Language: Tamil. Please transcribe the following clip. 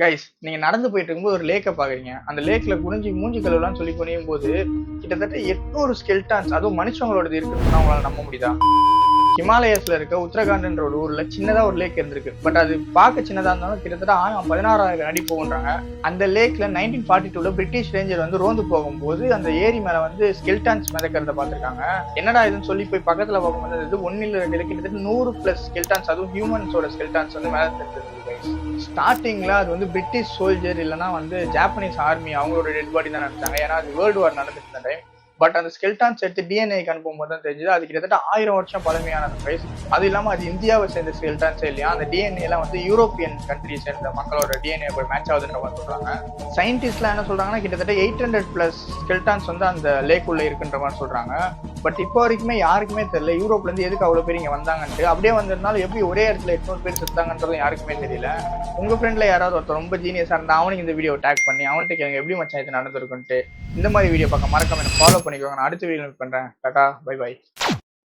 கைஸ், நீங்க நடந்து போயிட்டு இருக்கும்போது ஒரு லேக்கை பாக்குறீங்க. அந்த லேக்ல குனிஞ்சு மூஞ்சி கழுவலாம்னு சொல்லி குனியும் போது கிட்டத்தட்ட 800 ஸ்கெல்டான்ஸ், அதுவும் மனுஷங்களோடது இருக்குன்னு உங்களால நம்ப முடியுதா? ஹிமாலயஸ்ல இருக்க உத்தரகாண்ட்ன்ற ஒரு ஊர்ல சின்னதா ஒரு லேக் இருந்திருக்கு. பட் அது பார்க்க சின்னதா இருந்தாலும் கிட்டத்தட்ட 16,000 அடி போகுன்றாங்க. அந்த லேக்ல 1942ல பிரிட்டிஷ் ரேஞ்சர் வந்து ரோந்து போகும்போது அந்த ஏரி மேல வந்து ஸ்கெல்டான்ஸ் மிதக்கிறத பார்த்திருக்காங்க. என்னடா இதுன்னு சொல்லி போய் பக்கத்துல பார்க்கும்போது இது 1 இல்ல 2 கிட்டத்தட்ட 100+ ஸ்கெல்டான்ஸ், அதுவும் ஹியூமன்ஸோட ஸ்கெல்டான்ஸ் வந்து மேல தெரிஞ்சிருக்கு. ஸ்டார்டிங்ல அது வந்து பிரிட்டிஷ் சோல்ஜர் இல்லைன்னா வந்து ஜாப்பனீஸ் ஆர்மி அவங்களோட டெட் பாடி தான் நினைச்சாங்க. ஏன்னா அது வேர்ல்டு வார் நடந்துட்டு இருந்த டைம். பட் அந்த ஸ்கெல்டான்ஸ் எடுத்து டிஎன்ஏக்கு அனுப்பும்போது தான் தெரிஞ்சது அது கிட்டத்தட்ட 1000 வருஷம் பழமையான ரைஸ். அது இல்லாம அது இந்தியாவை சேர்ந்த ஸ்கெல்டான்ஸே இல்லையா, அந்த டிஎன்ஏ எல்லாம் வந்து யூரோப்பியன் கண்ட்ரி சேர்ந்த மக்களோட டிஎன்ஏ போய் மேட்ச் ஆகுதுன்ற மாதிரி சொல்றாங்க. சயின்டிஸ்ட்லாம் என்ன சொல்றாங்கன்னா கிட்டத்தட்ட 800+ ஸ்கெல்டான்ஸ் வந்து அந்த லேக் உள்ள இருக்குன்ற மாதிரி சொல்றாங்க. பட் இப்போ வரைக்குமே யாருக்குமே தெரியல யூரோப்ல இருந்து எதுக்கு அவ்வளவு பேர் இங்க வந்தாங்கன்ட்டு. அப்படியே வந்திருந்தாலும் எப்படி ஒரே இடத்துல 800 பேர் செத்தாங்கன்றதும் யாருக்குமே தெரியல. உங்க ஃப்ரெண்ட்ல யாராவது ஒருத்தர் ரொம்ப ஜீனியஸா இருந்தா அவனுக்கு இந்த வீடியோ டேக் பண்ணி அவன்கிட்ட கேளுங்க எப்படி மச்சான் இது நடந்திருக்குன்ட்டு. இந்த மாதிரி வீடியோ பார்க்க மறக்காம என்ன ஃபாலோ பண்ணிக்கோங்க. நான் அடுத்த வீடியோ பண்றேன். Tata, bye by.